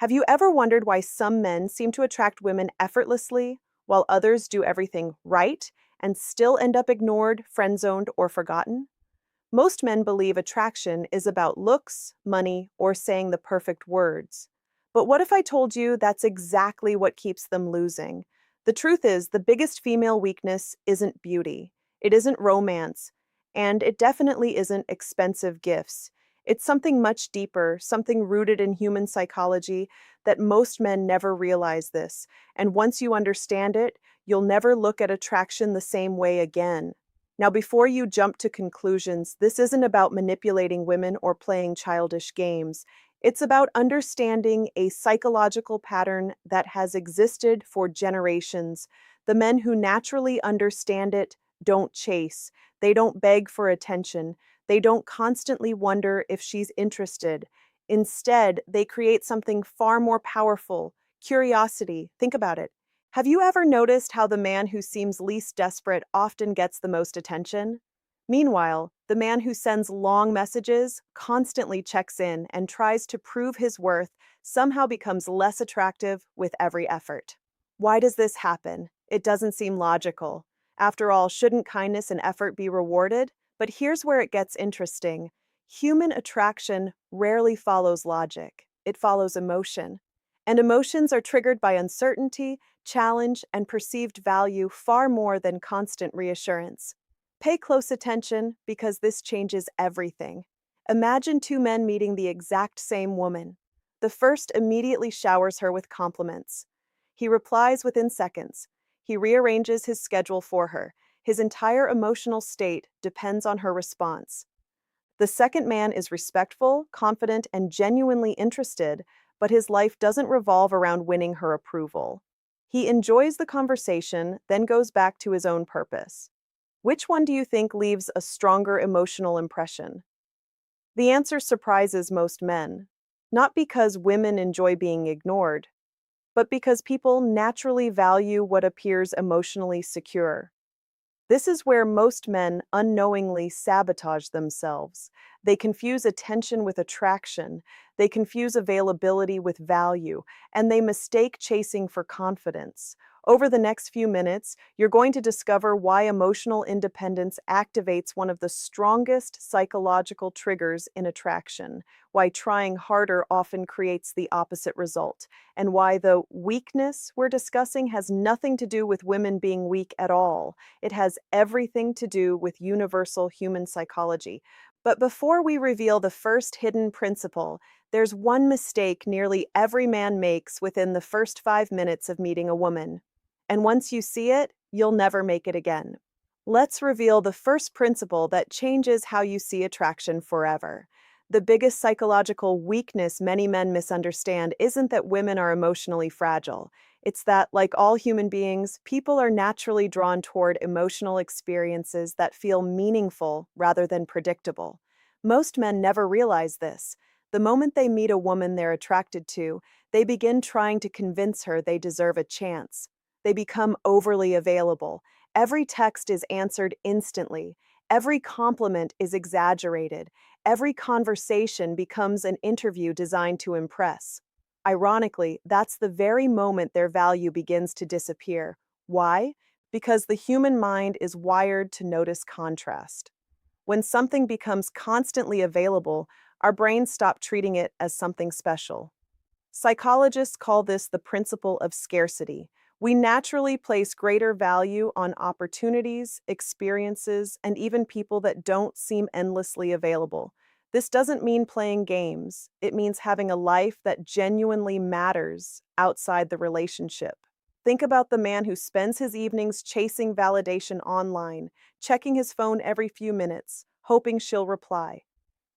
Have you ever wondered why some men seem to attract women effortlessly, while others do everything right and still end up ignored, friend-zoned, or forgotten? Most men believe attraction is about looks, money, or saying the perfect words. But what if I told you that's exactly what keeps them losing? The truth is, the biggest female weakness isn't beauty, it isn't romance, and it definitely isn't expensive gifts. It's something much deeper, something rooted in human psychology that most men never realize this. And once you understand it, you'll never look at attraction the same way again. Now, before you jump to conclusions, this isn't about manipulating women or playing childish games. It's about understanding a psychological pattern that has existed for generations. The men who naturally understand it don't chase, they don't beg for attention, they don't constantly wonder if she's interested. Instead, they create something far more powerful: curiosity. Think about it. Have you ever noticed how the man who seems least desperate often gets the most attention? Meanwhile, the man who sends long messages, constantly checks in, and tries to prove his worth somehow becomes less attractive with every effort. Why does this happen? It doesn't seem logical. After all, shouldn't kindness and effort be rewarded? But here's where it gets interesting. Human attraction rarely follows logic, it follows emotion. And emotions are triggered by uncertainty, challenge, and perceived value far more than constant reassurance. Pay close attention because this changes everything. Imagine two men meeting the exact same woman. The first immediately showers her with compliments. He replies within seconds. He rearranges his schedule for her. His entire emotional state depends on her response. The second man is respectful, confident, and genuinely interested, but his life doesn't revolve around winning her approval. He enjoys the conversation, then goes back to his own purpose. Which one do you think leaves a stronger emotional impression? The answer surprises most men, not because women enjoy being ignored, but because people naturally value what appears emotionally secure. This is where most men unknowingly sabotage themselves. They confuse attention with attraction, they confuse availability with value, and they mistake chasing for confidence. Over the next few minutes, you're going to discover why emotional independence activates one of the strongest psychological triggers in attraction, why trying harder often creates the opposite result, and why the weakness we're discussing has nothing to do with women being weak at all. It has everything to do with universal human psychology. But before we reveal the first hidden principle, there's one mistake nearly every man makes within the first 5 minutes of meeting a woman. And once you see it, you'll never make it again. Let's reveal the first principle that changes how you see attraction forever. The biggest psychological weakness many men misunderstand isn't that women are emotionally fragile. It's that, like all human beings, people are naturally drawn toward emotional experiences that feel meaningful rather than predictable. Most men never realize this. The moment they meet a woman they're attracted to, they begin trying to convince her they deserve a chance. They become overly available. Every text is answered instantly. Every compliment is exaggerated. Every conversation becomes an interview designed to impress. Ironically, that's the very moment their value begins to disappear. Why? Because the human mind is wired to notice contrast. When something becomes constantly available, our brains stop treating it as something special. Psychologists call this the principle of scarcity. We naturally place greater value on opportunities, experiences, and even people that don't seem endlessly available. This doesn't mean playing games. It means having a life that genuinely matters outside the relationship. Think about the man who spends his evenings chasing validation online, checking his phone every few minutes, hoping she'll reply.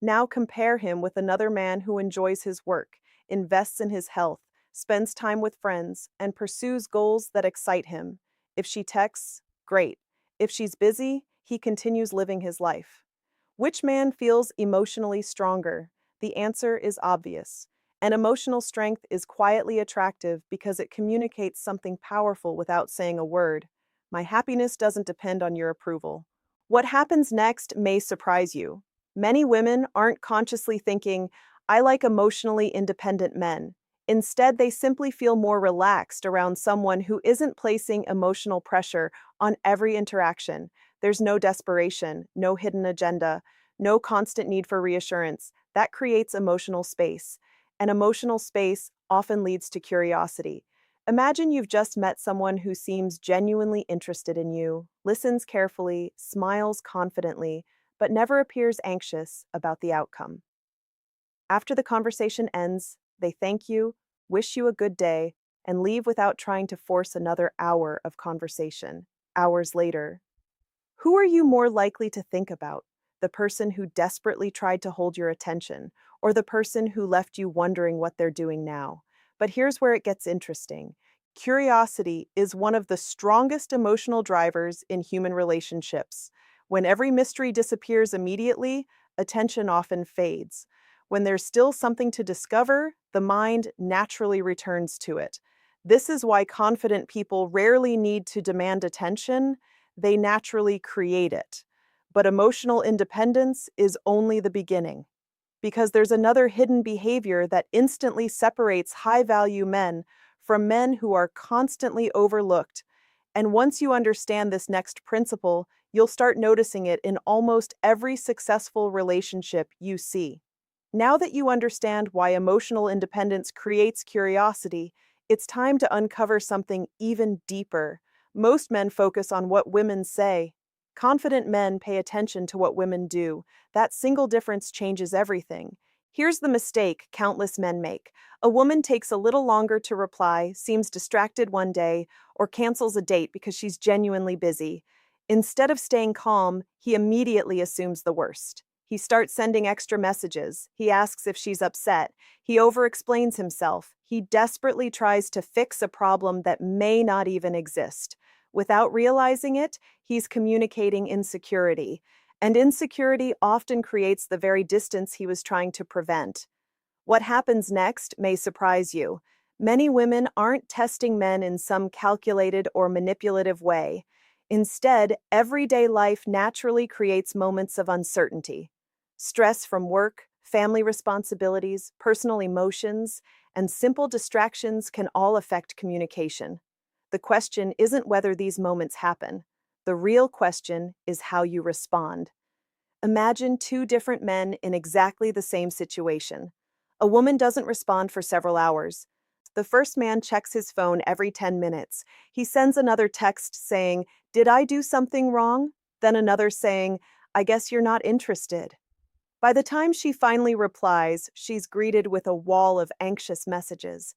Now compare him with another man who enjoys his work, invests in his health, spends time with friends, and pursues goals that excite him. If she texts, great. If she's busy, he continues living his life. Which man feels emotionally stronger? The answer is obvious. And emotional strength is quietly attractive because it communicates something powerful without saying a word. My happiness doesn't depend on your approval. What happens next may surprise you. Many women aren't consciously thinking, I like emotionally independent men. Instead, they simply feel more relaxed around someone who isn't placing emotional pressure on every interaction. There's no desperation, no hidden agenda, no constant need for reassurance. That creates emotional space. And emotional space often leads to curiosity. Imagine you've just met someone who seems genuinely interested in you, listens carefully, smiles confidently, but never appears anxious about the outcome. After the conversation ends, they thank you, wish you a good day, and leave without trying to force another hour of conversation. Hours later, who are you more likely to think about? The person who desperately tried to hold your attention, or the person who left you wondering what they're doing now? But here's where it gets interesting. Curiosity is one of the strongest emotional drivers in human relationships. When every mystery disappears immediately, attention often fades. When there's still something to discover, the mind naturally returns to it. This is why confident people rarely need to demand attention, they naturally create it. But emotional independence is only the beginning, because there's another hidden behavior that instantly separates high value men from men who are constantly overlooked. And once you understand this next principle, you'll start noticing it in almost every successful relationship you see. Now that you understand why emotional independence creates curiosity, it's time to uncover something even deeper. Most men focus on what women say. Confident men pay attention to what women do. That single difference changes everything. Here's the mistake countless men make. A woman takes a little longer to reply, seems distracted one day, or cancels a date because she's genuinely busy. Instead of staying calm, he immediately assumes the worst. He starts sending extra messages. He asks if she's upset. He overexplains himself. He desperately tries to fix a problem that may not even exist. Without realizing it, he's communicating insecurity. And insecurity often creates the very distance he was trying to prevent. What happens next may surprise you. Many women aren't testing men in some calculated or manipulative way. Instead, everyday life naturally creates moments of uncertainty. Stress from work, family responsibilities, personal emotions, and simple distractions can all affect communication. The question isn't whether these moments happen. The real question is how you respond. Imagine two different men in exactly the same situation. A woman doesn't respond for several hours. The first man checks his phone every 10 minutes. He sends another text saying, "Did I do something wrong?" Then another saying, "I guess you're not interested." By the time she finally replies, she's greeted with a wall of anxious messages.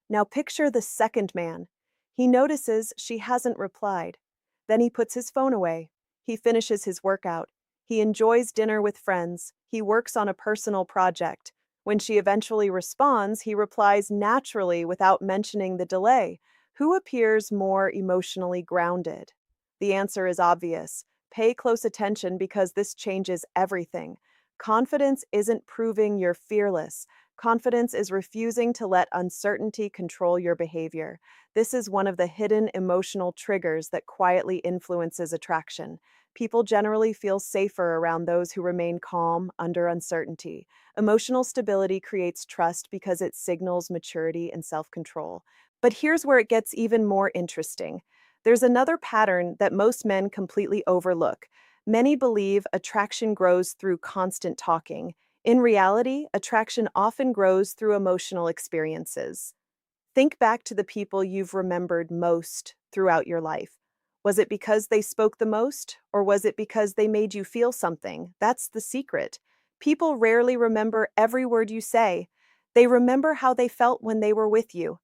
Now picture the second man. He notices she hasn't replied. Then he puts his phone away. He finishes his workout. He enjoys dinner with friends. He works on a personal project. When she eventually responds, he replies naturally without mentioning the delay. Who appears more emotionally grounded? The answer is obvious. Pay close attention because this changes everything. Confidence isn't proving you're fearless. Confidence is refusing to let uncertainty control your behavior. This is one of the hidden emotional triggers that quietly influences attraction. People generally feel safer around those who remain calm under uncertainty. Emotional stability creates trust because it signals maturity and self-control. But here's where it gets even more interesting. There's another pattern that most men completely overlook. Many believe attraction grows through constant talking. In reality, attraction often grows through emotional experiences. Think back to the people you've remembered most throughout your life. Was it because they spoke the most, or was it because they made you feel something? That's the secret. People rarely remember every word you say. They remember how they felt when they were with you.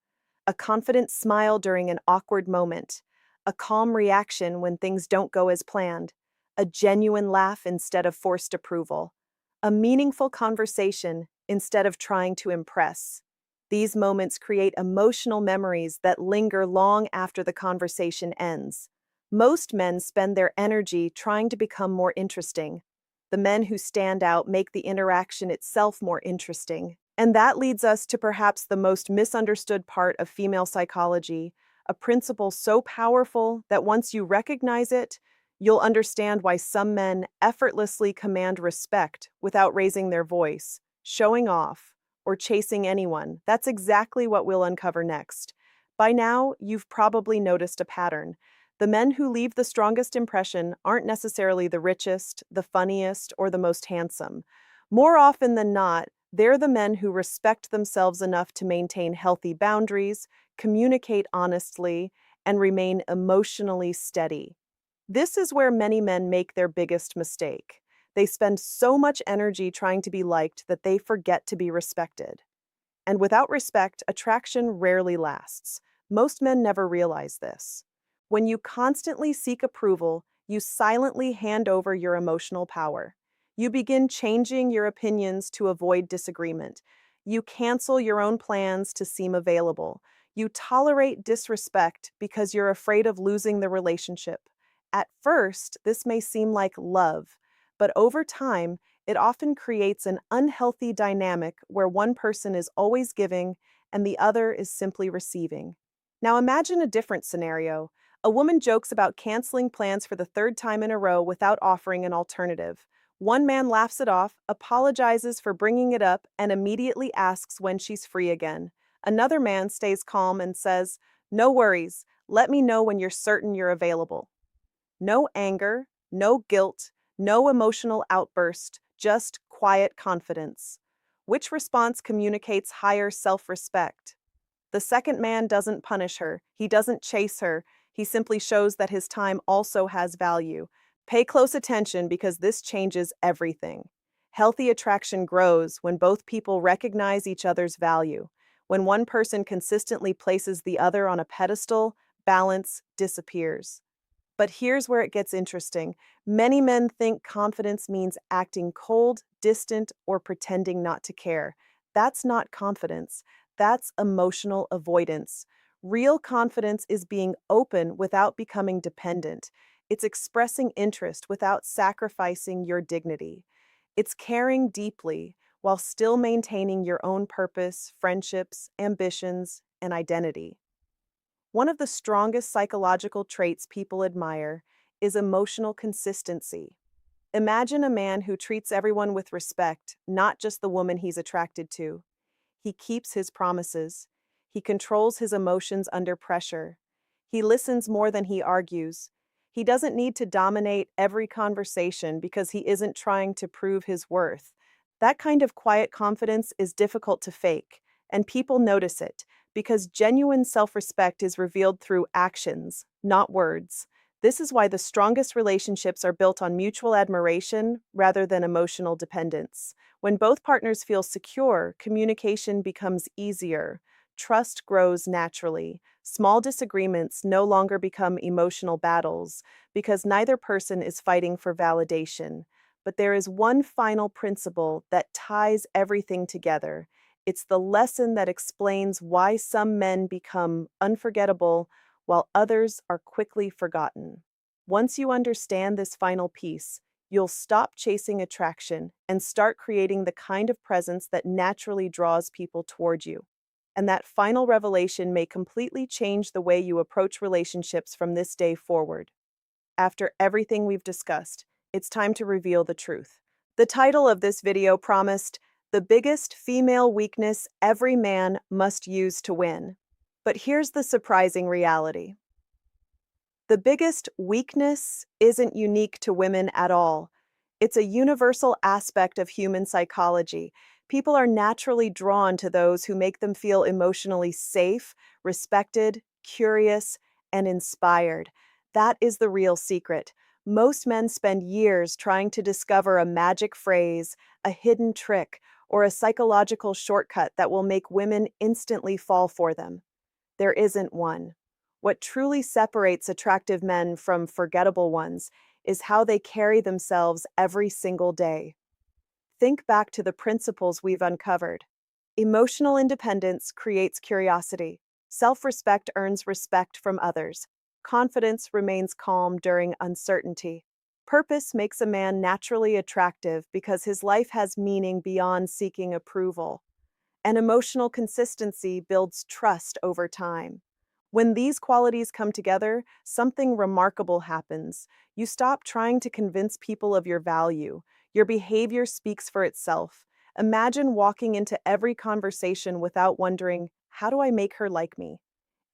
A confident smile during an awkward moment. A calm reaction when things don't go as planned. A genuine laugh instead of forced approval. A meaningful conversation instead of trying to impress. These moments create emotional memories that linger long after the conversation ends. Most men spend their energy trying to become more interesting. The men who stand out make the interaction itself more interesting. And that leads us to perhaps the most misunderstood part of female psychology, a principle so powerful that once you recognize it, you'll understand why some men effortlessly command respect without raising their voice, showing off, or chasing anyone. That's exactly what we'll uncover next. By now, you've probably noticed a pattern. The men who leave the strongest impression aren't necessarily the richest, the funniest, or the most handsome. More often than not, they're the men who respect themselves enough to maintain healthy boundaries, communicate honestly, and remain emotionally steady. This is where many men make their biggest mistake. They spend so much energy trying to be liked that they forget to be respected. And without respect, attraction rarely lasts. Most men never realize this. When you constantly seek approval, you silently hand over your emotional power. You begin changing your opinions to avoid disagreement. You cancel your own plans to seem available. You tolerate disrespect because you're afraid of losing the relationship. At first, this may seem like love, but over time, it often creates an unhealthy dynamic where one person is always giving and the other is simply receiving. Now imagine a different scenario. A woman jokes about canceling plans for the third time in a row without offering an alternative. One man laughs it off, apologizes for bringing it up, and immediately asks when she's free again. Another man stays calm and says, "No worries, let me know when you're certain you're available." No anger, no guilt, no emotional outburst, just quiet confidence. Which response communicates higher self-respect? The second man doesn't punish her, he doesn't chase her, he simply shows that his time also has value. Pay close attention because this changes everything. Healthy attraction grows when both people recognize each other's value. When one person consistently places the other on a pedestal, balance disappears. But here's where it gets interesting. Many men think confidence means acting cold, distant, or pretending not to care. That's not confidence. That's emotional avoidance. Real confidence is being open without becoming dependent. It's expressing interest without sacrificing your dignity. It's caring deeply while still maintaining your own purpose, friendships, ambitions, and identity. One of the strongest psychological traits people admire is emotional consistency. Imagine a man who treats everyone with respect, not just the woman he's attracted to. He keeps his promises. He controls his emotions under pressure. He listens more than he argues. He doesn't need to dominate every conversation because he isn't trying to prove his worth. That kind of quiet confidence is difficult to fake, and people notice it because genuine self-respect is revealed through actions, not words. This is why the strongest relationships are built on mutual admiration rather than emotional dependence. When both partners feel secure, communication becomes easier. Trust grows naturally. Small disagreements no longer become emotional battles because neither person is fighting for validation. But there is one final principle that ties everything together. It's the lesson that explains why some men become unforgettable while others are quickly forgotten. Once you understand this final piece, you'll stop chasing attraction and start creating the kind of presence that naturally draws people toward you. And that final revelation may completely change the way you approach relationships from this day forward. After everything we've discussed, it's time to reveal the truth. The title of this video promised, "The biggest female weakness every man must use to win." But here's the surprising reality. The biggest weakness isn't unique to women at all. It's a universal aspect of human psychology. People are naturally drawn to those who make them feel emotionally safe, respected, curious, and inspired. That is the real secret. Most men spend years trying to discover a magic phrase, a hidden trick, or a psychological shortcut that will make women instantly fall for them. There isn't one. What truly separates attractive men from forgettable ones is how they carry themselves every single day. Think back to the principles we've uncovered. Emotional independence creates curiosity. Self-respect earns respect from others. Confidence remains calm during uncertainty. Purpose makes a man naturally attractive because his life has meaning beyond seeking approval. And emotional consistency builds trust over time. When these qualities come together, something remarkable happens. You stop trying to convince people of your value. Your behavior speaks for itself. Imagine walking into every conversation without wondering, how do I make her like me?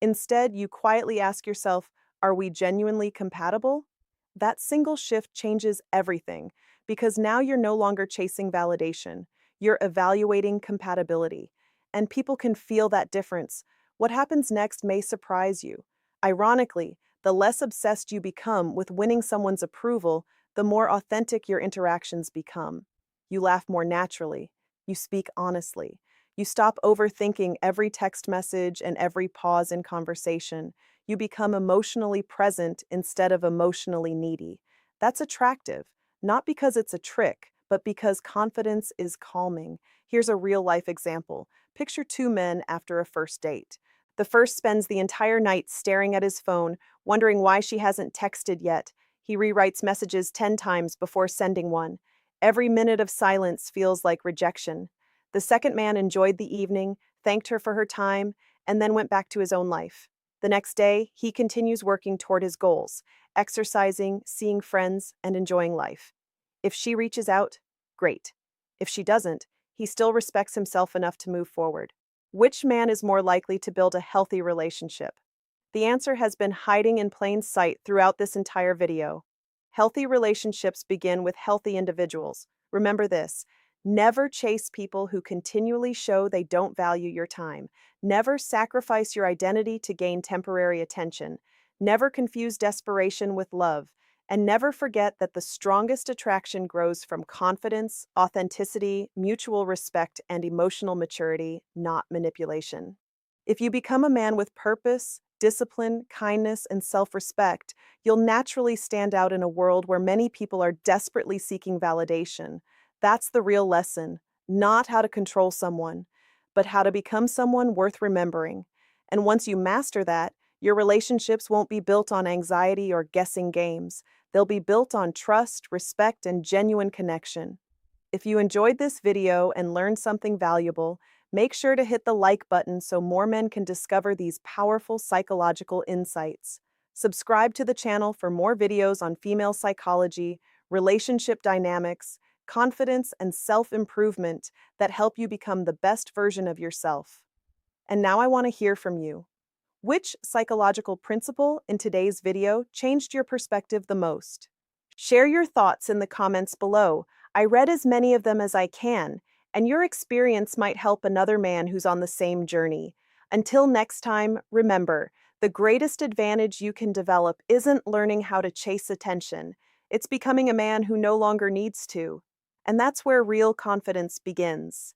Instead, you quietly ask yourself, are we genuinely compatible? That single shift changes everything because now you're no longer chasing validation, you're evaluating compatibility. And people can feel that difference. What happens next may surprise you. Ironically, the less obsessed you become with winning someone's approval, the more authentic your interactions become. You laugh more naturally, you speak honestly, you stop overthinking every text message and every pause in conversation. You become emotionally present instead of emotionally needy. That's attractive, not because it's a trick, but because confidence is calming. Here's a real life example. Picture two men after a first date. The first spends the entire night staring at his phone, wondering why she hasn't texted yet. He rewrites messages 10 times before sending one. Every minute of silence feels like rejection. The second man enjoyed the evening, thanked her for her time, and then went back to his own life. The next day, he continues working toward his goals, exercising, seeing friends, and enjoying life. If she reaches out, great. If she doesn't, he still respects himself enough to move forward. Which man is more likely to build a healthy relationship? The answer has been hiding in plain sight throughout this entire video. Healthy relationships begin with healthy individuals. Remember this. Never chase people who continually show they don't value your time. Never sacrifice your identity to gain temporary attention. Never confuse desperation with love. And never forget that the strongest attraction grows from confidence, authenticity, mutual respect, and emotional maturity, not manipulation. If you become a man with purpose, discipline, kindness, and self respect, you'll naturally stand out in a world where many people are desperately seeking validation. That's the real lesson, not how to control someone, but how to become someone worth remembering. And once you master that, your relationships won't be built on anxiety or guessing games. They'll be built on trust, respect, and genuine connection. If you enjoyed this video and learned something valuable, make sure to hit the like button so more men can discover these powerful psychological insights. Subscribe to the channel for more videos on female psychology, relationship dynamics, confidence, and self-improvement that help you become the best version of yourself. And now I want to hear from you. Which psychological principle in today's video changed your perspective the most? Share your thoughts in the comments below. I read as many of them as I can, and your experience might help another man who's on the same journey. Until next time, remember, the greatest advantage you can develop isn't learning how to chase attention. It's becoming a man who no longer needs to. And that's where real confidence begins.